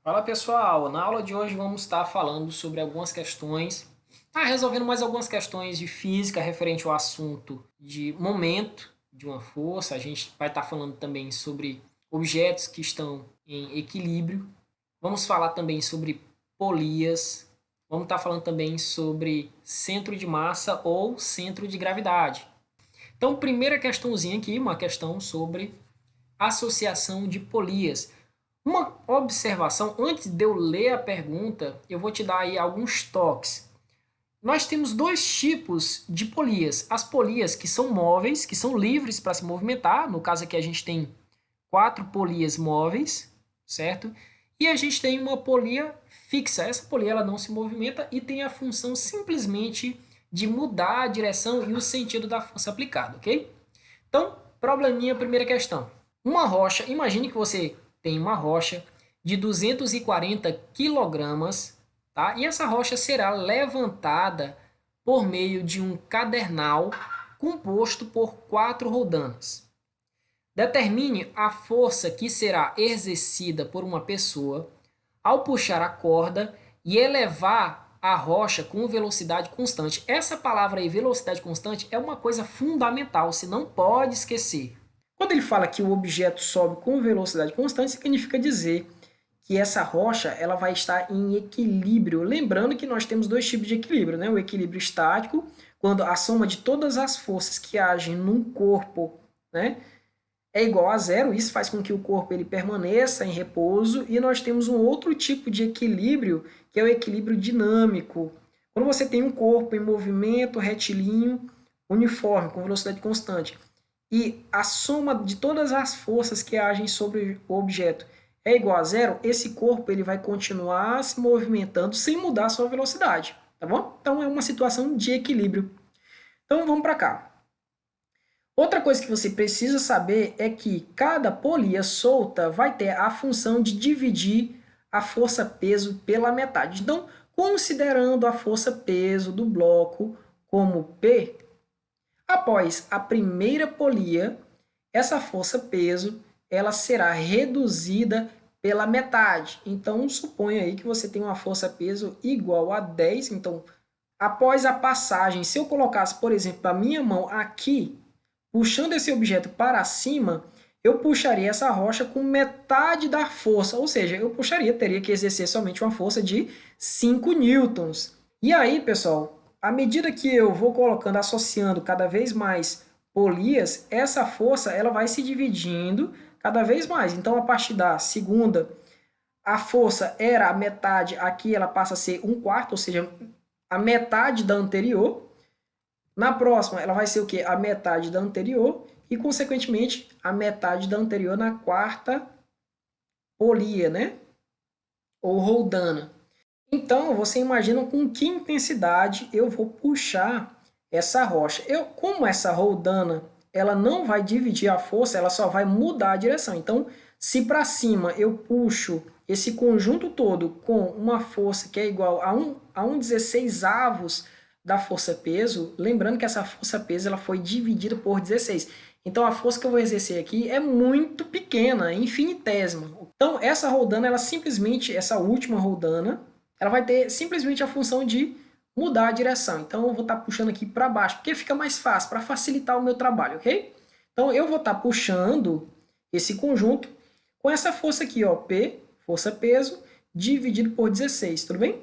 Fala pessoal, na aula de hoje vamos estar falando sobre algumas questões, resolvendo mais algumas questões de física referente ao assunto de momento de uma força. A gente vai estar falando também sobre objetos que estão em equilíbrio. Vamos falar também sobre polias. Vamos estar falando também sobre centro de massa ou centro de gravidade. Então, primeira questãozinha aqui, uma questão sobre associação de polias. Uma observação, antes de eu ler a pergunta, eu vou te dar aí alguns toques. Nós temos dois tipos de polias. As polias que são móveis, que são livres para se movimentar. No caso aqui a gente tem quatro polias móveis, certo? E a gente tem uma polia fixa. Essa polia ela não se movimenta e tem a função simplesmente de mudar a direção e o sentido da força aplicada, ok? Então, probleminha, primeira questão. Uma rocha, imagine que você tem uma rocha de 240 quilogramas, tá? E essa rocha será levantada por meio de um cadernal composto por quatro rodanas. Determine a força que será exercida por uma pessoa ao puxar a corda e elevar a rocha com velocidade constante. Essa palavra aí, velocidade constante, é uma coisa fundamental, você não pode esquecer. Quando ele fala que o objeto sobe com velocidade constante, significa dizer que essa rocha ela vai estar em equilíbrio. Lembrando que nós temos dois tipos de equilíbrio, né? O equilíbrio estático, quando a soma de todas as forças que agem num corpo, né, é igual a zero. Isso faz com que o corpo ele permaneça em repouso. E nós temos um outro tipo de equilíbrio, que é o equilíbrio dinâmico. Quando você tem um corpo em movimento retilíneo uniforme, com velocidade constante, e a soma de todas as forças que agem sobre o objeto é igual a zero, esse corpo ele vai continuar se movimentando sem mudar a sua velocidade, tá bom? Então é uma situação de equilíbrio. Então vamos para cá. Outra coisa que você precisa saber é que cada polia solta vai ter a função de dividir a força-peso pela metade. Então, considerando a força-peso do bloco como P, após a primeira polia, essa força-peso ela será reduzida pela metade. Então, suponha aí que você tem uma força-peso igual a 10. Então, após a passagem, se eu colocasse, por exemplo, a minha mão aqui, puxando esse objeto para cima, eu puxaria essa rocha com metade da força, ou seja, eu teria que exercer somente uma força de 5 newtons. E aí, pessoal, à medida que eu vou colocando, associando cada vez mais polias, essa força ela vai se dividindo cada vez mais. Então, a partir da segunda, a força era a metade, aqui ela passa a ser um quarto, ou seja, a metade da anterior. Na próxima, ela vai ser o quê? A metade da anterior e, consequentemente, a metade da anterior na quarta polia, né? Ou roldana. Então, você imagina com que intensidade eu vou puxar essa rocha. Como essa roldana ela não vai dividir a força, ela só vai mudar a direção. Então, se para cima eu puxo esse conjunto todo com uma força que é igual a 1/16 avos da força-peso, lembrando que essa força-peso ela foi dividida por 16. Então, a força que eu vou exercer aqui é muito pequena, é infinitésima. Então, essa roldana, ela simplesmente, essa última roldana, ela vai ter simplesmente a função de mudar a direção. Então, eu vou estar puxando aqui para baixo, porque fica mais fácil, para facilitar o meu trabalho, ok? Então, eu vou estar puxando esse conjunto com essa força aqui, ó, P, força-peso, dividido por 16, tudo bem?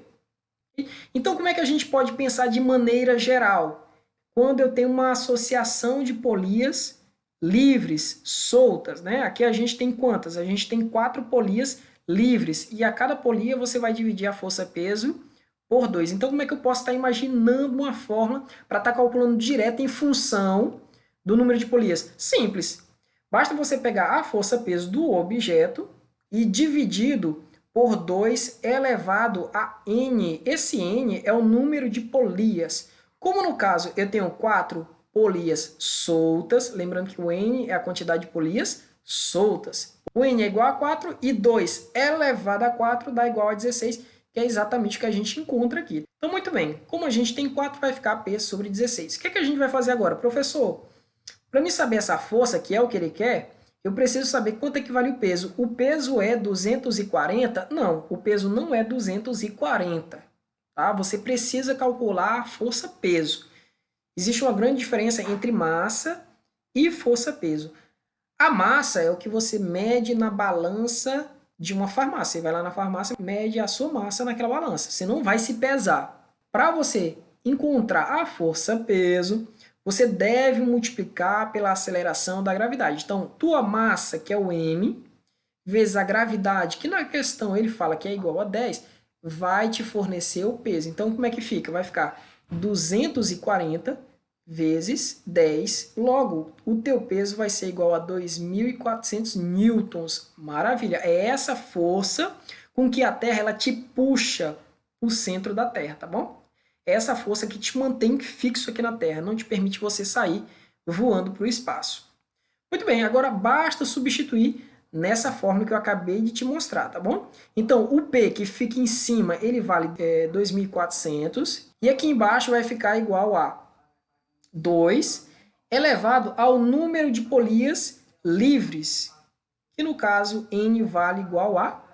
Então, como é que a gente pode pensar de maneira geral? Quando eu tenho uma associação de polias livres, soltas, né? Aqui a gente tem quantas? A gente tem 4 polias livres, e a cada polia você vai dividir a força-peso por 2. Então, como é que eu posso estar imaginando uma fórmula para estar calculando direto em função do número de polias? Simples. Basta você pegar a força-peso do objeto e dividido por 2 elevado a n. Esse n é o número de polias. Como no caso eu tenho 4 polias soltas, lembrando que o n é a quantidade de polias soltas. O n é igual a 4 e 2 elevado a 4 dá igual a 16, que é exatamente o que a gente encontra aqui. Então, muito bem, como a gente tem 4, vai ficar P sobre 16. O que é que a gente vai fazer agora? Professor, para mim saber essa força, que é o que ele quer, eu preciso saber quanto equivale o peso. O peso é 240? Não, o peso não é 240. Tá? Você precisa calcular a força-peso. Existe uma grande diferença entre massa e força-peso. A massa é o que você mede na balança de uma farmácia. Você vai lá na farmácia, mede a sua massa naquela balança. Você não vai se pesar. Para você encontrar a força-peso, você deve multiplicar pela aceleração da gravidade. Então, tua massa, que é o m, vezes a gravidade, que na questão ele fala que é igual a 10, vai te fornecer o peso. Então, como é que fica? Vai ficar 240 vezes 10. Logo, o teu peso vai ser igual a 2.400 newtons. Maravilha! É essa força com que a Terra ela te puxa o centro da Terra, tá bom? É essa força que te mantém fixo aqui na Terra, não te permite você sair voando para o espaço. Muito bem, agora basta substituir nessa fórmula que eu acabei de te mostrar, tá bom? Então, o P que fica em cima, ele vale 2.400, e aqui embaixo vai ficar igual a 2 elevado ao número de polias livres, que no caso N vale igual a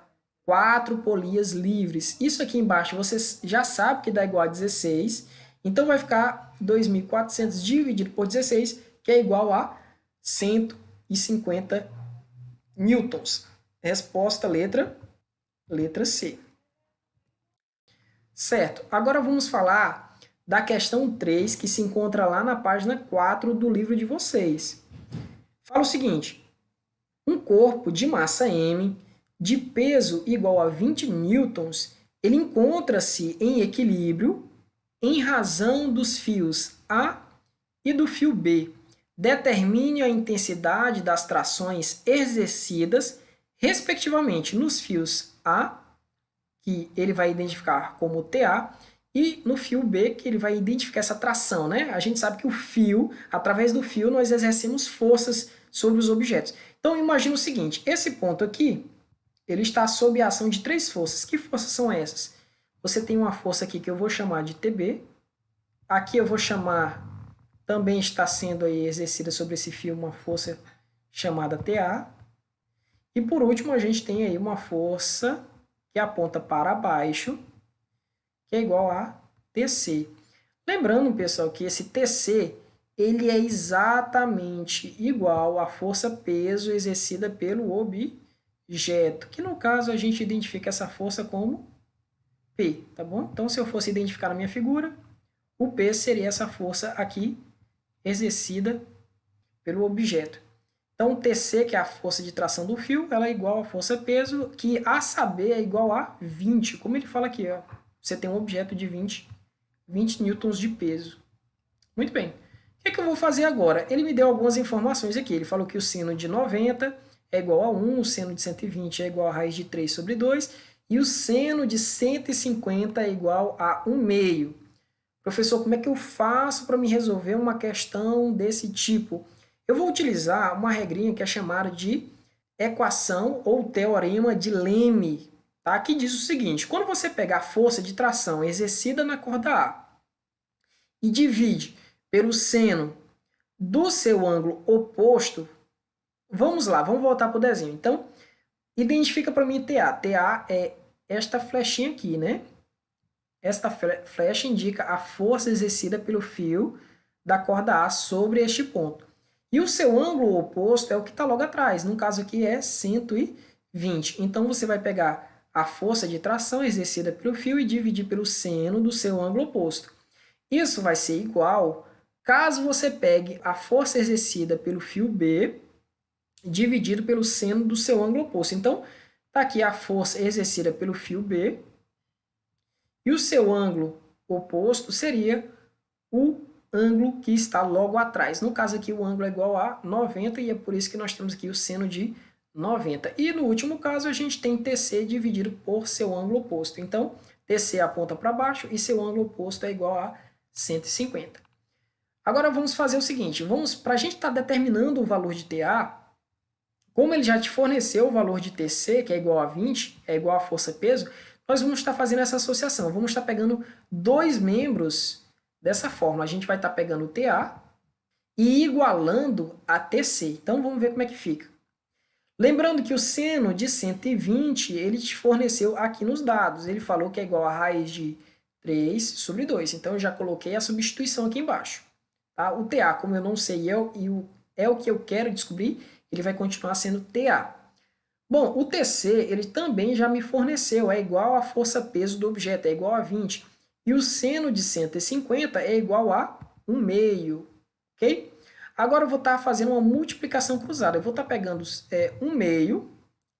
4 polias livres. Isso aqui embaixo você já sabe que dá igual a 16, então vai ficar 2.400 dividido por 16, que é igual a 150 newtons. Resposta letra C. Certo, agora vamos falar da questão 3, que se encontra lá na página 4 do livro de vocês. Fala o seguinte: um corpo de massa m, de peso igual a 20 newtons, ele encontra-se em equilíbrio em razão dos fios A e do fio B. Determine a intensidade das trações exercidas, respectivamente, nos fios A, que ele vai identificar como TA, e no fio B, que ele vai identificar essa tração, né? A gente sabe que o fio, através do fio, nós exercemos forças sobre os objetos. Então, imagina o seguinte, esse ponto aqui, ele está sob a ação de 3 forças. Que forças são essas? Você tem uma força aqui que eu vou chamar de TB, aqui eu vou chamar, também está sendo aí exercida sobre esse fio uma força chamada TA, e por último a gente tem aí uma força que aponta para baixo, que é igual a TC. Lembrando, pessoal, que esse TC ele é exatamente igual à força-peso exercida pelo objeto, que no caso a gente identifica essa força como P, tá bom? Então, se eu fosse identificar na minha figura, o P seria essa força aqui exercida pelo objeto. Então, o TC, que é a força de tração do fio, ela é igual à força-peso, que a saber é igual a 20. Como ele fala aqui, ó, você tem um objeto de 20 newtons de peso. Muito bem. O que é que eu vou fazer agora? Ele me deu algumas informações aqui. Ele falou que o seno de 90 é igual a 1, o seno de 120 é igual a raiz de 3 sobre 2, e o seno de 150 é igual a 1/2. Professor, como é que eu faço para me resolver uma questão desse tipo? Eu vou utilizar uma regrinha que é chamada de equação ou teorema de Leme, tá? Que diz o seguinte: quando você pegar a força de tração exercida na corda A e divide pelo seno do seu ângulo oposto, vamos lá, vamos voltar para o desenho. Então, identifica para mim TA. TA é esta flechinha aqui, né? Esta flecha indica a força exercida pelo fio da corda A sobre este ponto. E o seu ângulo oposto é o que está logo atrás. No caso aqui é 120. Então, você vai pegar a força de tração exercida pelo fio e dividir pelo seno do seu ângulo oposto. Isso vai ser igual caso você pegue a força exercida pelo fio B dividido pelo seno do seu ângulo oposto. Então, está aqui a força exercida pelo fio B, e o seu ângulo oposto seria o ângulo que está logo atrás. No caso aqui, o ângulo é igual a 90, e é por isso que nós temos aqui o seno de 90. E no último caso, a gente tem TC dividido por seu ângulo oposto. Então, TC aponta para baixo e seu ângulo oposto é igual a 150. Agora, vamos fazer o seguinte. Para a gente estar determinando o valor de TA, como ele já te forneceu o valor de TC, que é igual a 20, é igual a força-peso, nós vamos estar fazendo essa associação. Vamos estar pegando dois membros dessa forma. A gente vai estar pegando o TA e igualando a TC. Então, vamos ver como é que fica. Lembrando que o seno de 120, ele te forneceu aqui nos dados. Ele falou que é igual a raiz de 3 sobre 2. Então, eu já coloquei a substituição aqui embaixo. Tá? O TA, como eu não sei é o que eu quero descobrir, ele vai continuar sendo TA. Bom, o TC, ele também já me forneceu, é igual a força-peso do objeto, é igual a 20. E o seno de 150 é igual a 1 meio, ok? Agora eu vou estar fazendo uma multiplicação cruzada. Eu vou estar pegando 1 meio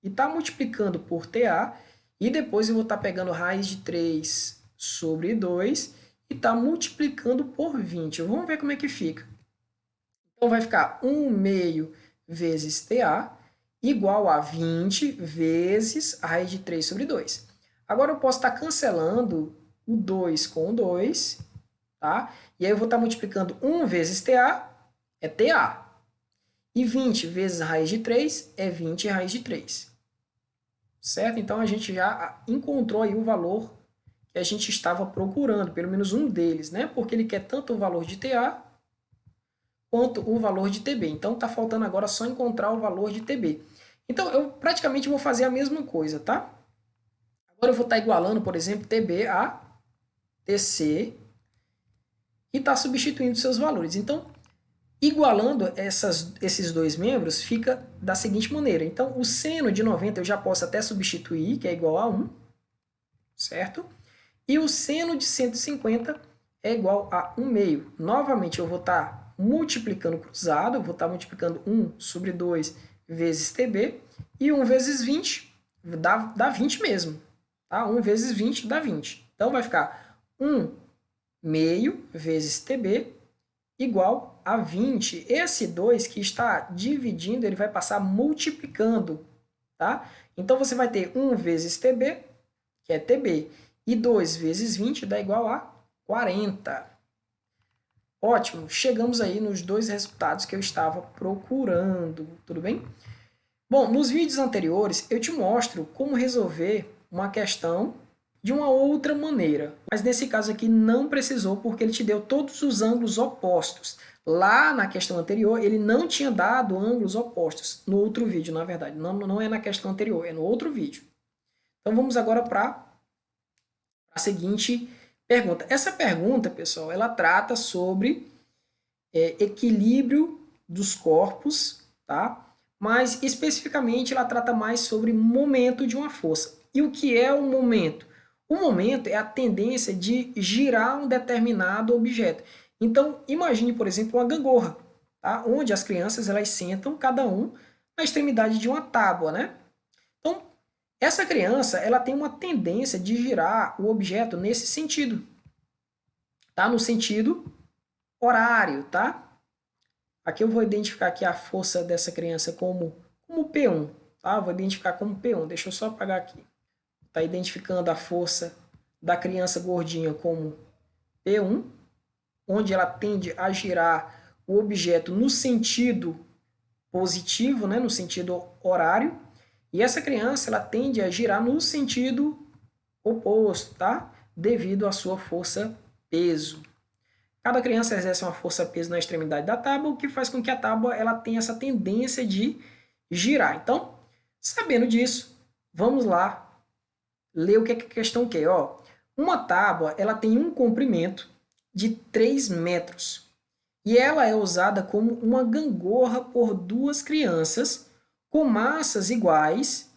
e estar multiplicando por TA, e depois eu vou estar pegando raiz de 3 sobre 2 e estar multiplicando por 20. Vamos ver como é que fica. Então vai ficar 1 meio vezes TA igual a 20 vezes a raiz de 3 sobre 2. Agora eu posso estar cancelando o 2 com o 2, tá? E aí eu vou estar multiplicando 1 vezes TA, é TA. E 20 vezes a raiz de 3 é 20 raiz de 3. Certo? Então a gente já encontrou aí o valor que a gente estava procurando, pelo menos um deles, né? Porque ele quer tanto o valor de TA quanto o valor de TB. Então está faltando agora só encontrar o valor de TB. Então eu praticamente vou fazer a mesma coisa, tá? Agora eu vou estar igualando, por exemplo, TB a TC e está substituindo seus valores. Então, igualando esses dois membros, fica da seguinte maneira. Então, o seno de 90 eu já posso até substituir, que é igual a 1, certo? E o seno de 150 é igual a 1 meio. Novamente, eu vou estar multiplicando cruzado, eu vou estar multiplicando 1 sobre 2 vezes TB, e 1 vezes 20 dá 20 mesmo. Tá? 1 vezes 20 dá 20. Então, vai ficar 1 meio vezes TB igual a 20. Esse 2 que está dividindo, ele vai passar multiplicando. Tá? Então, você vai ter 1 vezes TB, que é TB, e 2 vezes 20 dá igual a 40. Ótimo, chegamos aí nos dois resultados que eu estava procurando, tudo bem? Bom, nos vídeos anteriores eu te mostro como resolver uma questão de uma outra maneira, mas nesse caso aqui não precisou porque ele te deu todos os ângulos opostos. Lá na questão anterior ele não tinha dado ângulos opostos, no outro vídeo na verdade, não é na questão anterior, é no outro vídeo. Então vamos agora para a seguinte pergunta. Essa pergunta, pessoal, ela trata sobre equilíbrio dos corpos, tá? Mas especificamente ela trata mais sobre momento de uma força. E o que é o momento? O momento é a tendência de girar um determinado objeto. Então, imagine, por exemplo, uma gangorra, tá? Onde as crianças elas sentam cada um na extremidade de uma tábua, né? Então, essa criança ela tem uma tendência de girar o objeto nesse sentido, tá? No sentido horário, tá? Aqui eu vou identificar aqui a força dessa criança como P1, tá? Vou identificar como P1. Deixa eu só apagar aqui. Está identificando a força da criança gordinha como P1, onde ela tende a girar o objeto no sentido positivo, né? No sentido horário. E essa criança ela tende a girar no sentido oposto, tá? Devido à sua força peso. Cada criança exerce uma força-peso na extremidade da tábua, o que faz com que a tábua ela tenha essa tendência de girar. Então, sabendo disso, vamos lá ler o que a questão quer. Ó, uma tábua ela tem um comprimento de 3 metros e ela é usada como uma gangorra por duas crianças com massas iguais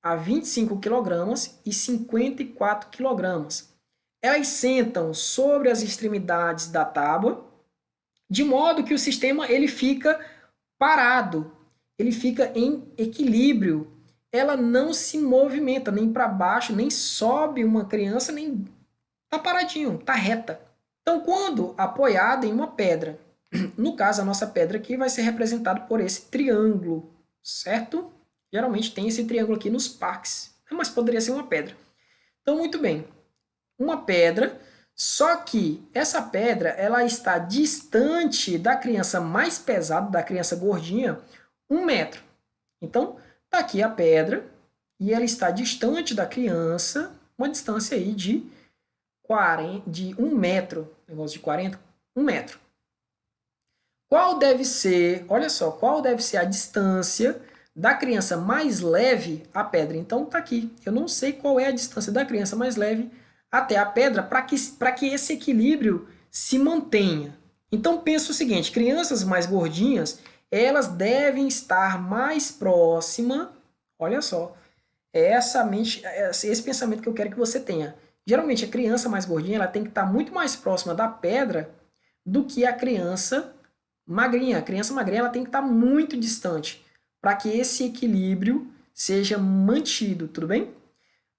a 25 kg e 54 kg. Elas sentam sobre as extremidades da tábua, de modo que o sistema ele fica parado, ele fica em equilíbrio. Ela não se movimenta nem para baixo, nem sobe uma criança, nem está paradinho, está reta. Então, quando apoiada em uma pedra, no caso a nossa pedra aqui vai ser representada por esse triângulo, certo? Geralmente tem esse triângulo aqui nos parques, mas poderia ser uma pedra. Então, muito bem. Uma pedra, só que essa pedra ela está distante da criança mais pesada, da criança gordinha, 1 metro. Então, está aqui a pedra e ela está distante da criança, uma distância aí de 1 metro, negócio de 40, 1 metro. Qual deve ser, olha só, qual deve ser a distância da criança mais leve à pedra. Então tá aqui. Eu não sei qual é a distância da criança mais leve até a pedra para que esse equilíbrio se mantenha. Então pensa o seguinte, crianças mais gordinhas, elas devem estar mais próxima, olha só, esse pensamento que eu quero que você tenha. Geralmente a criança mais gordinha, ela tem que estar muito mais próxima da pedra do que a criança magrinha. A criança magrinha, ela tem que estar muito distante para que esse equilíbrio seja mantido, tudo bem?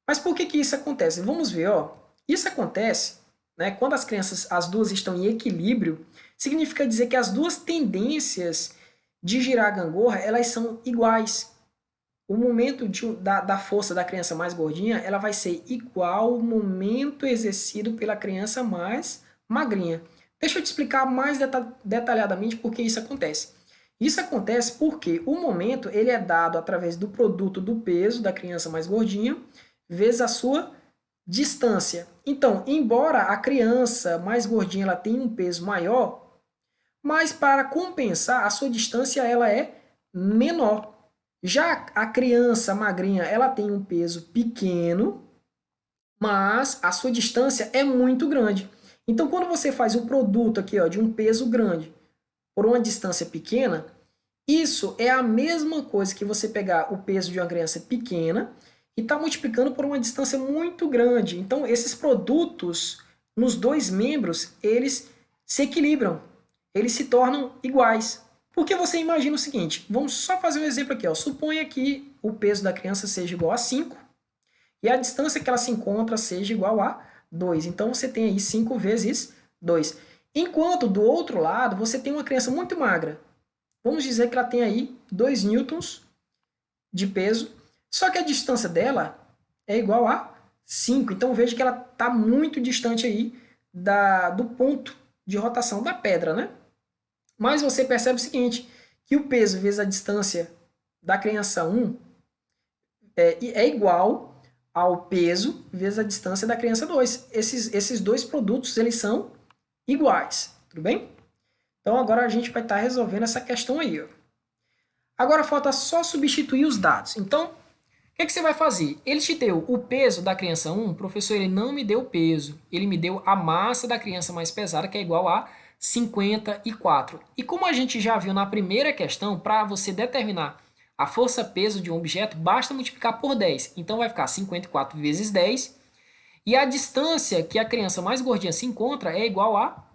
Mas por que que isso acontece? Vamos ver, ó. Isso acontece, né, quando as crianças, as duas estão em equilíbrio, significa dizer que as duas tendências de girar a gangorra, elas são iguais. O momento da força da criança mais gordinha, ela vai ser igual ao momento exercido pela criança mais magrinha. Deixa eu te explicar mais detalhadamente por que isso acontece. Isso acontece porque o momento ele é dado através do produto do peso da criança mais gordinha vezes a sua distância. Então, embora a criança mais gordinha ela tenha um peso maior, mas para compensar a sua distância ela é menor. Já a criança magrinha ela tem um peso pequeno, mas a sua distância é muito grande. Então, quando você faz o produto aqui, ó, de um peso grande por uma distância pequena, isso é a mesma coisa que você pegar o peso de uma criança pequena e está multiplicando por uma distância muito grande. Então, esses produtos nos dois membros, eles se equilibram, eles se tornam iguais. Porque você imagina o seguinte, vamos só fazer um exemplo aqui. Ó. Suponha que o peso da criança seja igual a 5 e a distância que ela se encontra seja igual a 2. Então, você tem aí 5 vezes 2. Enquanto, do outro lado, você tem uma criança muito magra. Vamos dizer que ela tem aí 2 newtons de peso, só que a distância dela é igual a 5. Então veja que ela está muito distante aí do ponto de rotação da pedra, né? Mas você percebe o seguinte, que o peso vezes a distância da criança 1 é igual ao peso vezes a distância da criança 2. Esses dois produtos, eles são iguais, tudo bem? Então agora a gente vai estar resolvendo essa questão aí. Ó. Agora falta só substituir os dados. Então, o que você vai fazer? Ele te deu o peso da criança 1, professor, ele não me deu o peso. Ele me deu a massa da criança mais pesada, que é igual a 54. E como a gente já viu na primeira questão, para você determinar a força-peso de um objeto, basta multiplicar por 10. Então vai ficar 54 vezes 10. E a distância que a criança mais gordinha se encontra é igual a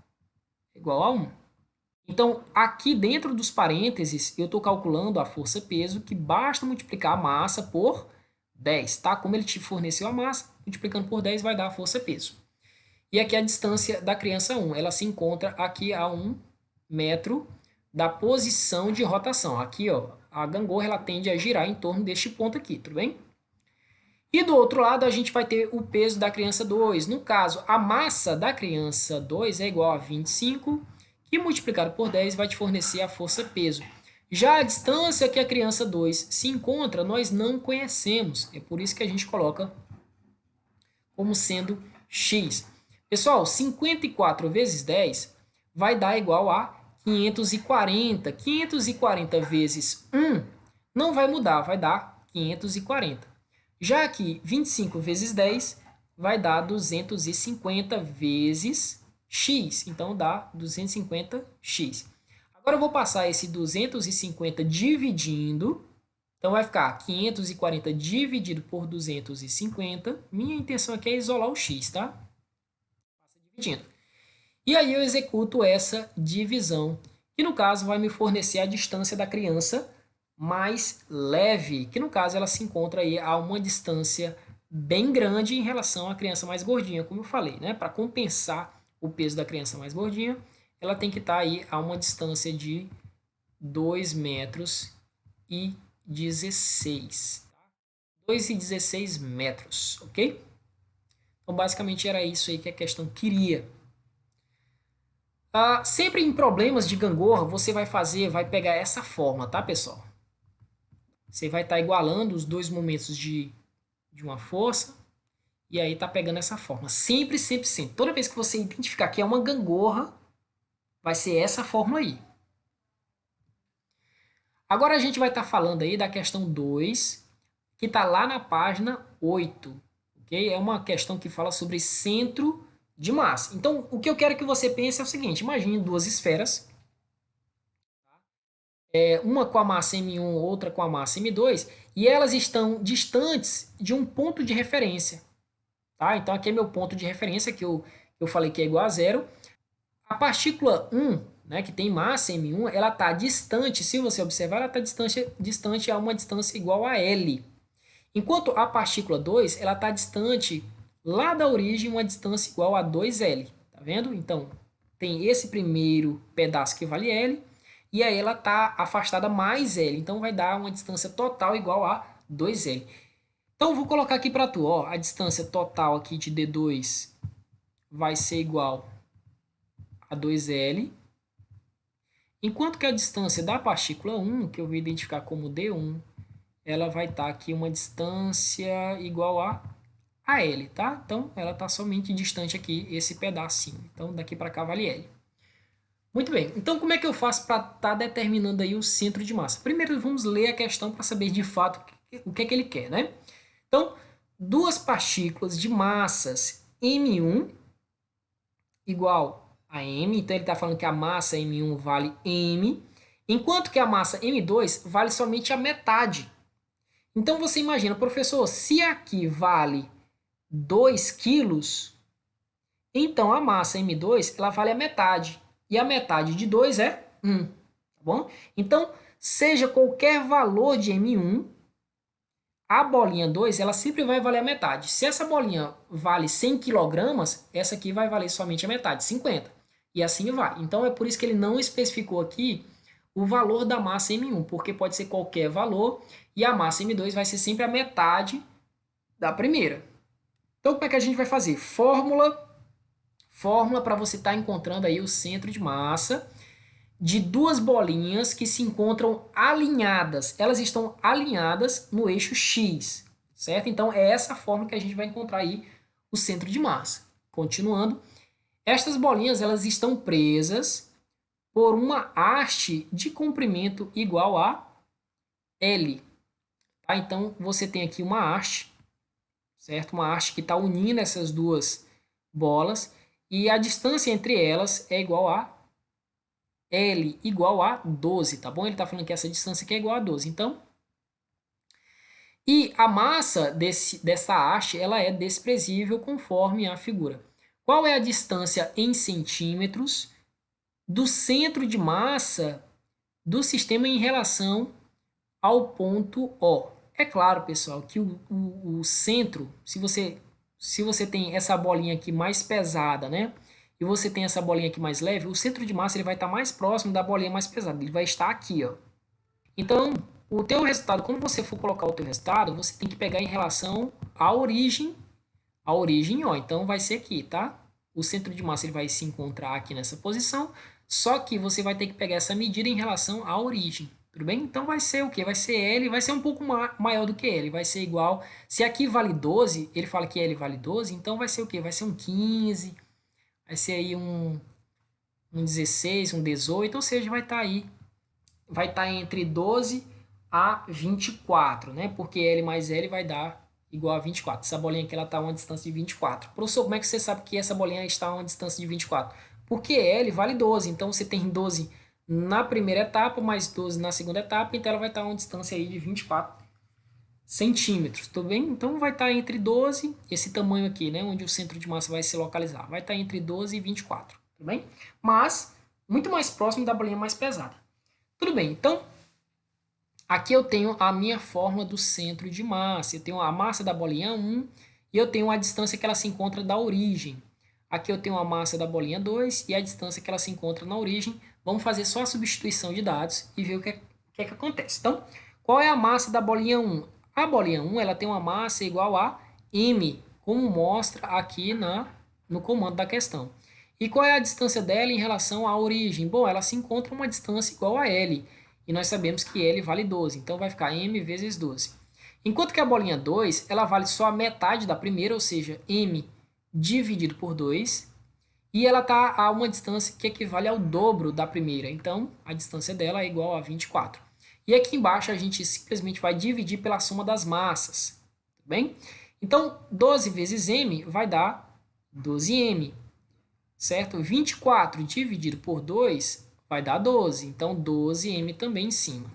1. Então, aqui dentro dos parênteses, eu estou calculando a força-peso, que basta multiplicar a massa por 10, tá? Como ele te forneceu a massa, multiplicando por 10 vai dar a força-peso. E aqui a distância da criança 1, ela se encontra aqui a 1 metro da posição de rotação. Aqui, ó, a gangorra ela tende a girar em torno deste ponto aqui, tudo bem? E do outro lado, a gente vai ter o peso da criança 2. No caso, a massa da criança 2 é igual a 25, que multiplicado por 10 vai te fornecer a força-peso. Já a distância que a criança 2 se encontra, nós não conhecemos. É por isso que a gente coloca como sendo x. Pessoal, 54 vezes 10 vai dar igual a 540. 540 vezes 1 não vai mudar, vai dar 540. Já aqui, 25 vezes 10 vai dar 250 vezes x. Então, dá 250x. Agora, eu vou passar esse 250 dividindo. Então, vai ficar 540 dividido por 250. Minha intenção aqui é isolar o x, tá? Passa dividindo. E aí, eu executo essa divisão, que no caso vai me fornecer a distância da criança mais leve, que no caso ela se encontra aí a uma distância bem grande em relação à criança mais gordinha, como eu falei, né? Para compensar o peso da criança mais gordinha, ela tem que estar aí a uma distância de 2 metros e 16. 2,16 metros, ok? Então, basicamente era isso aí que a questão queria. Sempre em problemas de gangorra, você vai pegar essa forma, tá, pessoal? Você vai estar igualando os dois momentos de uma força e aí tá pegando essa forma. Sempre, sempre, sempre. Toda vez que você identificar que é uma gangorra, vai ser essa forma aí. Agora a gente vai estar falando aí da questão 2, que está lá na página 8, ok? É uma questão que fala sobre centro de massa. Então, o que eu quero que você pense é o seguinte, imagine duas esferas, uma com a massa M1, outra com a massa M2, e elas estão distantes de um ponto de referência, tá? Então, aqui é meu ponto de referência, que eu falei que é igual a zero. A partícula 1, né, que tem massa M1, ela está distante, se você observar, ela está distante a uma distância igual a L. Enquanto a partícula 2, ela está distante lá da origem, uma distância igual a 2L. Tá vendo? Então, tem esse primeiro pedaço que vale L, e aí ela está afastada mais L. Então, vai dar uma distância total igual a 2L. Então, vou colocar aqui para tu, ó, a distância total aqui de D2 vai ser igual a 2L, enquanto que a distância da partícula 1, que eu vou identificar como D1, ela vai estar aqui uma distância igual a L, tá? Então, ela está somente distante aqui, esse pedacinho. Então, daqui para cá vale L. Muito bem, então como é que eu faço para estar determinando aí o centro de massa? Primeiro, vamos ler a questão para saber de fato o que é que ele quer, né? Então, duas partículas de massas M1 igual a M, então ele está falando que a massa M1 vale M, enquanto que a massa M2 vale somente a metade. Então você imagina, professor, se aqui vale 2 quilos, então a massa M2 ela vale a metade. E a metade de 2 é 1. Tá bom? Então, seja qualquer valor de M1, a bolinha 2 ela sempre vai valer a metade. Se essa bolinha vale 100 quilogramas, essa aqui vai valer somente a metade, 50. E assim vai. Então é por isso que ele não especificou aqui o valor da massa M1, porque pode ser qualquer valor e a massa M2 vai ser sempre a metade da primeira. Então como é que a gente vai fazer? Fórmula para você estar encontrando aí o centro de massa de duas bolinhas que se encontram alinhadas. Elas estão alinhadas no eixo X, certo? Então é essa forma que a gente vai encontrar aí o centro de massa. Continuando, estas bolinhas elas estão presas por uma haste de comprimento igual a L. Tá? Então você tem aqui uma haste, certo? Uma haste que está unindo essas duas bolas e a distância entre elas é igual a L igual a 12, tá bom? Ele está falando que essa distância aqui é igual a 12. Então, e a massa dessa haste ela é desprezível conforme a figura. Qual é a distância em centímetros do centro de massa do sistema em relação ao ponto O? É claro, pessoal, que o centro, se você tem essa bolinha aqui mais pesada, né? E você tem essa bolinha aqui mais leve, o centro de massa ele vai estar mais próximo da bolinha mais pesada. Ele vai estar aqui, ó. Então, o teu resultado, quando você for colocar o teu resultado, você tem que pegar em relação à origem, ó. Então, vai ser aqui, tá? O centro de massa ele vai se encontrar aqui nessa posição, só que você vai ter que pegar essa medida em relação à origem. Tudo bem? Então vai ser o quê? Vai ser L, vai ser um pouco maior do que L, vai ser igual. Se aqui vale 12, ele fala que L vale 12, então vai ser o quê? Vai ser um 15, vai ser aí um 16, um 18, ou seja, vai estar entre 12 a 24, né? Porque L mais L vai dar igual a 24. Essa bolinha aqui ela está a uma distância de 24. Professor, como é que você sabe que essa bolinha está a uma distância de 24? Porque L vale 12, então você tem 12 na primeira etapa, mais 12 na segunda etapa, então ela vai estar a uma distância aí de 24 centímetros, tudo bem? Então vai estar entre 12, esse tamanho aqui, né, onde o centro de massa vai se localizar, vai estar entre 12 e 24, tudo bem? Mas muito mais próximo da bolinha mais pesada. Tudo bem, então aqui eu tenho a minha fórmula do centro de massa, eu tenho a massa da bolinha 1 e eu tenho a distância que ela se encontra da origem. Aqui eu tenho a massa da bolinha 2 e a distância que ela se encontra na origem. Vamos fazer só a substituição de dados e ver o que é que acontece. Então, qual é a massa da bolinha 1? A bolinha 1 ela tem uma massa igual a m, como mostra aqui no comando da questão. E qual é a distância dela em relação à origem? Bom, ela se encontra uma distância igual a L. E nós sabemos que L vale 12. Então, vai ficar m vezes 12. Enquanto que a bolinha 2, ela vale só a metade da primeira, ou seja, m dividido por 2, e ela está a uma distância que equivale ao dobro da primeira. Então, a distância dela é igual a 24. E aqui embaixo a gente simplesmente vai dividir pela soma das massas, tudo bem? Então, 12 vezes m vai dar 12m, certo? 24 dividido por 2 vai dar 12, então 12m também em cima,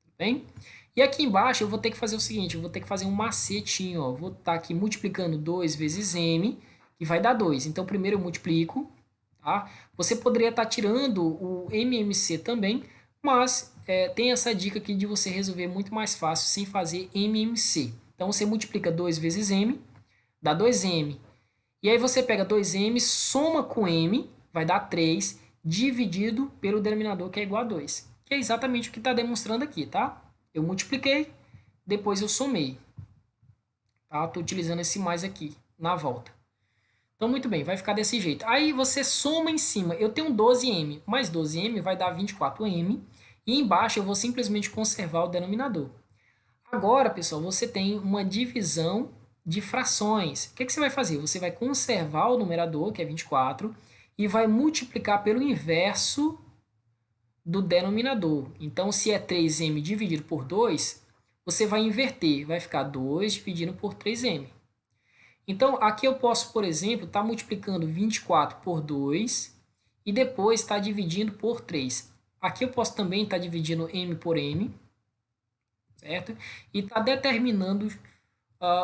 tudo bem? E aqui embaixo eu vou ter que fazer o seguinte, eu vou ter que fazer um macetinho, ó. Vou estar aqui multiplicando 2 vezes m, que vai dar 2. Então, primeiro eu multiplico, tá? Você poderia estar tirando o MMC também, mas tem essa dica aqui de você resolver muito mais fácil sem fazer MMC. Então, você multiplica 2 vezes m, dá 2m. E aí você pega 2m, soma com m, vai dar 3, dividido pelo denominador, que é igual a 2. Que é exatamente o que está demonstrando aqui, tá? Eu multipliquei, depois eu somei. Tá? Estou utilizando esse mais aqui, na volta. Então, muito bem, vai ficar desse jeito. Aí você soma em cima. Eu tenho 12m, mais 12m vai dar 24m. E embaixo eu vou simplesmente conservar o denominador. Agora, pessoal, você tem uma divisão de frações. O que você vai fazer? Você vai conservar o numerador, que é 24, e vai multiplicar pelo inverso do denominador. Então, se é 3m dividido por 2, você vai inverter. Vai ficar 2 dividido por 3m. Então, aqui eu posso, por exemplo, estar multiplicando 24 por 2 e depois estar dividindo por 3. Aqui eu posso também estar dividindo m por m, certo? E estar determinando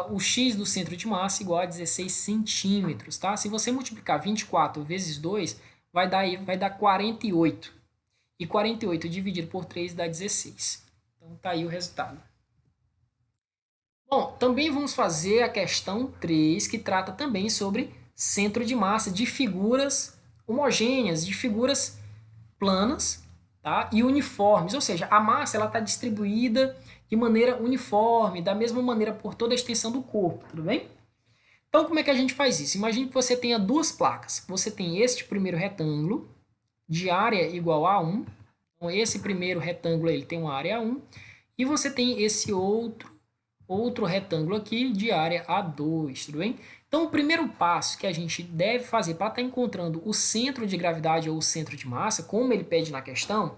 o x do centro de massa igual a 16 centímetros, tá? Se você multiplicar 24 vezes 2, vai dar 48. E 48 dividido por 3 dá 16. Então, tá aí o resultado. Bom, também vamos fazer a questão 3, que trata também sobre centro de massa de figuras homogêneas, de figuras planas, tá? E uniformes, ou seja, a massa está distribuída de maneira uniforme, da mesma maneira por toda a extensão do corpo, tudo bem? Então, como é que a gente faz isso? Imagine que você tenha duas placas. Você tem este primeiro retângulo, de área igual a 1. Então, esse primeiro retângulo ele tem uma área 1. E você tem esse outro retângulo aqui de área A2, tudo bem? Então, o primeiro passo que a gente deve fazer para estar encontrando o centro de gravidade ou o centro de massa, como ele pede na questão,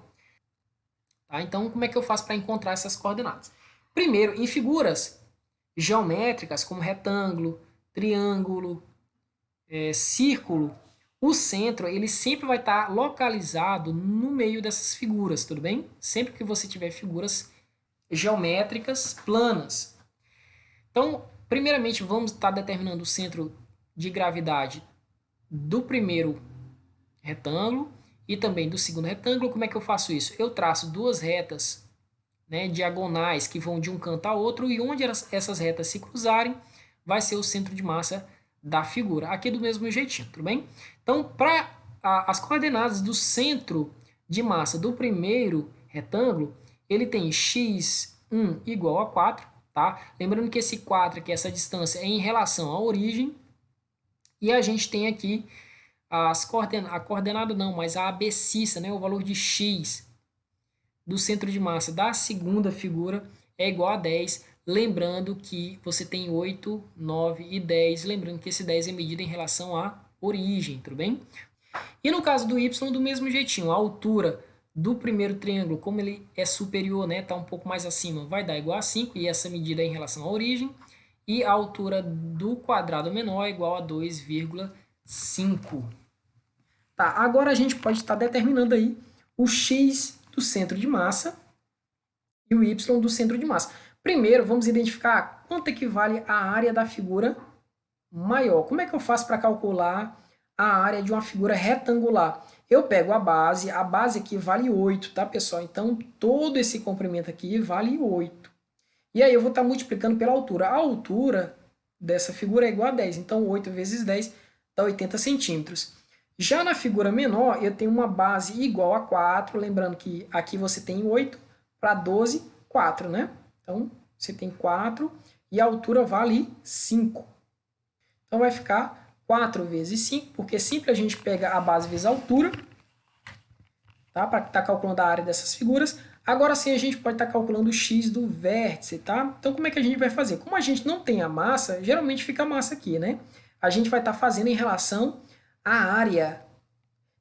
tá? Então, como é que eu faço para encontrar essas coordenadas? Primeiro, em figuras geométricas, como retângulo, triângulo, círculo, o centro ele sempre vai estar localizado no meio dessas figuras, tudo bem? Sempre que você tiver figuras geométricas planas. Então, primeiramente, vamos estar determinando o centro de gravidade do primeiro retângulo e também do segundo retângulo. Como é que eu faço isso? Eu traço duas retas, né, diagonais que vão de um canto a outro e onde essas retas se cruzarem vai ser o centro de massa da figura. Aqui do mesmo jeitinho, tudo bem? Então, para as coordenadas do centro de massa do primeiro retângulo, ele tem x1 igual a 4, tá? Lembrando que esse 4 aqui, essa distância, é em relação à origem. E a gente tem aqui a coordenada não, mas a abscissa, né? O valor de x do centro de massa da segunda figura é igual a 10. Lembrando que você tem 8, 9 e 10. Lembrando que esse 10 é medido em relação à origem, tudo bem? E no caso do y, do mesmo jeitinho, a altura do primeiro triângulo, como ele é superior, né, está um pouco mais acima, vai dar igual a 5, e essa medida é em relação à origem, e a altura do quadrado menor é igual a 2,5. Tá, agora a gente pode estar determinando aí o x do centro de massa e o y do centro de massa. Primeiro, vamos identificar quanto equivale a área da figura maior. Como é que eu faço para calcular a área de uma figura retangular? Eu pego a base aqui vale 8, tá, pessoal? Então, todo esse comprimento aqui vale 8. E aí eu vou estar multiplicando pela altura. A altura dessa figura é igual a 10, então 8 vezes 10 dá 80 centímetros. Já na figura menor, eu tenho uma base igual a 4, lembrando que aqui você tem 8, para 12, 4, né? Então, você tem 4 e a altura vale 5. Então, vai ficar 4 vezes 5, porque sempre a gente pega a base vezes a altura, tá? Para estar calculando a área dessas figuras. Agora sim a gente pode estar calculando o x do vértice, tá? Então como é que a gente vai fazer? Como a gente não tem a massa, geralmente fica a massa aqui, né? A gente vai estar fazendo em relação à área.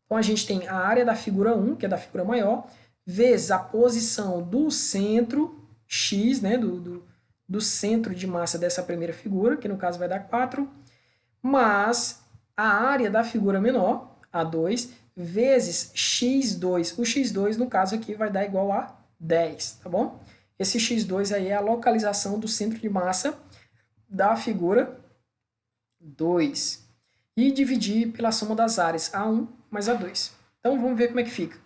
Então a gente tem a área da figura 1, que é da figura maior, vezes a posição do centro, x, né, do centro de massa dessa primeira figura, que no caso vai dar 4, mais a área da figura menor, A2, vezes x2. O x2, no caso aqui, vai dar igual a 10, tá bom? Esse x2 aí é a localização do centro de massa da figura 2. E dividir pela soma das áreas A1 mais A2. Então, vamos ver como é que fica.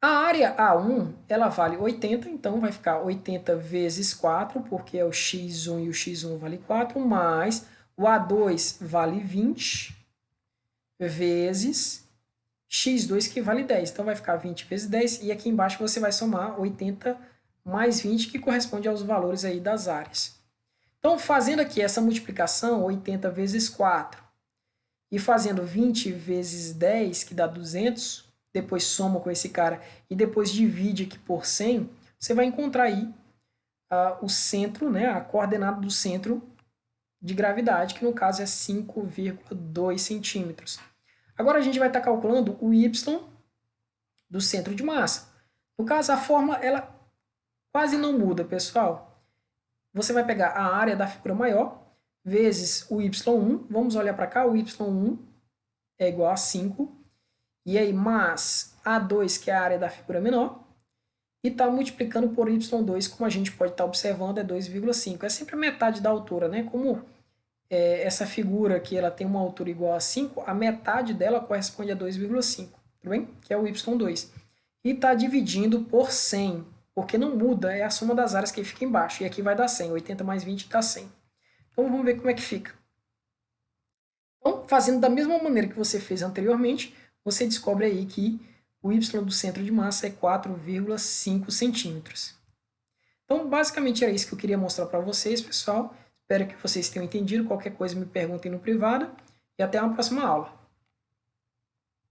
A área A1, ela vale 80, então vai ficar 80 vezes 4, porque é o x1 e o x1 vale 4, mais o A2 vale 20 vezes x2, que vale 10. Então vai ficar 20 vezes 10, e aqui embaixo você vai somar 80 mais 20, que corresponde aos valores aí das áreas. Então, fazendo aqui essa multiplicação, 80 vezes 4, e fazendo 20 vezes 10, que dá 200, depois soma com esse cara e depois divide aqui por 100, você vai encontrar aí o centro, né, a coordenada do centro de gravidade, que no caso é 5,2 centímetros. Agora a gente vai estar calculando o y do centro de massa. No caso, a fórmula ela quase não muda, pessoal. Você vai pegar a área da figura maior vezes o y1. Vamos olhar para cá, o y1 é igual a 5. E aí, mais A2, que é a área da figura menor, e está multiplicando por y2, como a gente pode estar observando, é 2,5. É sempre a metade da altura, né? Como essa figura aqui ela tem uma altura igual a 5, a metade dela corresponde a 2,5, tudo bem? Que é o y2. E está dividindo por 100, porque não muda, é a soma das áreas que fica embaixo. E aqui vai dar 100, 80 mais 20 dá 100. Então, vamos ver como é que fica. Então, fazendo da mesma maneira que você fez anteriormente, você descobre aí que o y do centro de massa é 4,5 centímetros. Então, basicamente era isso que eu queria mostrar para vocês, pessoal. Espero que vocês tenham entendido. Qualquer coisa me perguntem no privado. E até uma próxima aula.